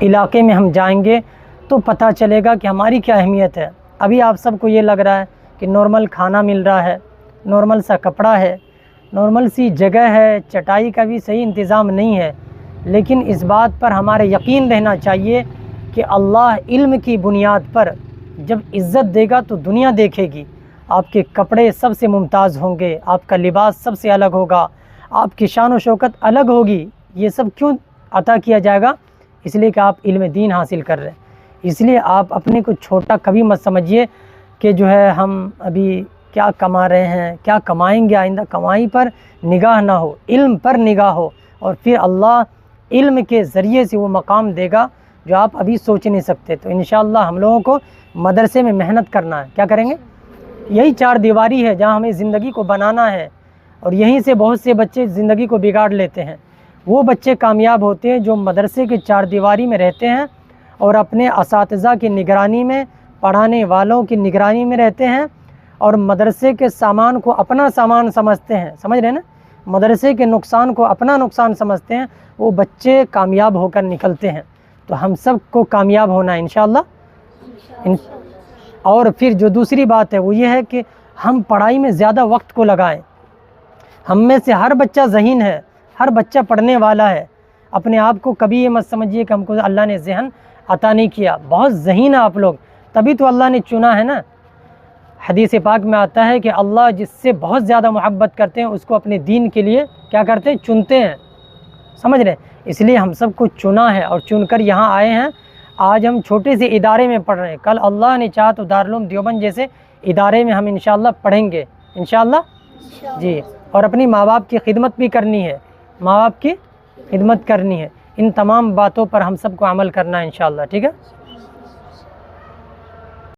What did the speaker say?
علاقے میں ہم جائیں گے تو پتہ چلے گا کہ ہماری کیا اہمیت ہے۔ ابھی آپ سب کو یہ لگ رہا ہے کہ نارمل کھانا مل رہا ہے، نارمل سا کپڑا ہے، نارمل سی جگہ ہے، چٹائی کا بھی صحیح انتظام نہیں ہے، لیکن اس بات پر ہمارے یقین رہنا چاہیے کہ اللہ علم کی بنیاد پر جب عزت دے گا تو دنیا دیکھے گی۔ آپ کے کپڑے سب سے ممتاز ہوں گے، آپ کا لباس سب سے الگ ہوگا، آپ کی شان و شوکت الگ ہوگی۔ یہ سب کیوں عطا کیا جائے گا؟ اس لیے کہ آپ علم دین حاصل کر رہے ہیں۔ اس لیے آپ اپنے کو چھوٹا کبھی مت سمجھیے کہ جو ہے ہم ابھی کیا کما رہے ہیں، کیا کمائیں گے آئندہ، کمائی پر نگاہ نہ ہو، علم پر نگاہ ہو، اور پھر اللہ علم کے ذریعے سے وہ مقام دے گا جو آپ ابھی سوچ نہیں سکتے۔ تو انشاءاللہ ہم لوگوں کو مدرسے میں محنت کرنا ہے۔ کیا کریں گے؟ یہی چار دیواری ہے جہاں ہمیں زندگی کو بنانا ہے، اور یہیں سے بہت سے بچے زندگی کو بگاڑ لیتے ہیں۔ وہ بچے کامیاب ہوتے ہیں جو مدرسے کے چار دیواری میں رہتے ہیں اور اپنے اساتذہ کی نگرانی میں، پڑھانے والوں کی نگرانی میں رہتے ہیں، اور مدرسے کے سامان کو اپنا سامان سمجھتے ہیں۔ سمجھ رہے ہیں نا؟ مدرسے کے نقصان کو اپنا نقصان سمجھتے ہیں، وہ بچے کامیاب ہو کر نکلتے ہیں۔ تو ہم سب کو کامیاب ہونا ہے انشاءاللہ۔ اور پھر جو دوسری بات ہے وہ یہ ہے کہ ہم پڑھائی میں زیادہ وقت کو لگائیں۔ ہم میں سے ہر بچہ ذہین ہے، ہر بچہ پڑھنے والا ہے۔ اپنے آپ کو کبھی یہ مت سمجھیے کہ ہم کو اللہ نے ذہن عطا نہیں کیا، بہت ذہین ہے آپ لوگ، تبھی تو اللہ نے چنا ہے نا۔ حدیث پاک میں آتا ہے کہ اللہ جس سے بہت زیادہ محبت کرتے ہیں اس کو اپنے دین کے لیے کیا کرتے ہیں؟ چنتے ہیں۔ سمجھ رہے ہیں؟ اس لیے ہم سب کو چنا ہے اور چن کر یہاں آئے ہیں۔ آج ہم چھوٹے سے ادارے میں پڑھ رہے ہیں، کل اللہ نے چاہا تو دارالعلوم دیوبند جیسے ادارے میں ہم انشاءاللہ پڑھیں گے انشاءاللہ۔ جی، اور اپنی ماں باپ کی خدمت بھی کرنی ہے، ماں باپ کی خدمت کرنی ہے۔ ان تمام باتوں پر ہم سب کو عمل کرنا ہے انشاءاللہ، ٹھیک ہے؟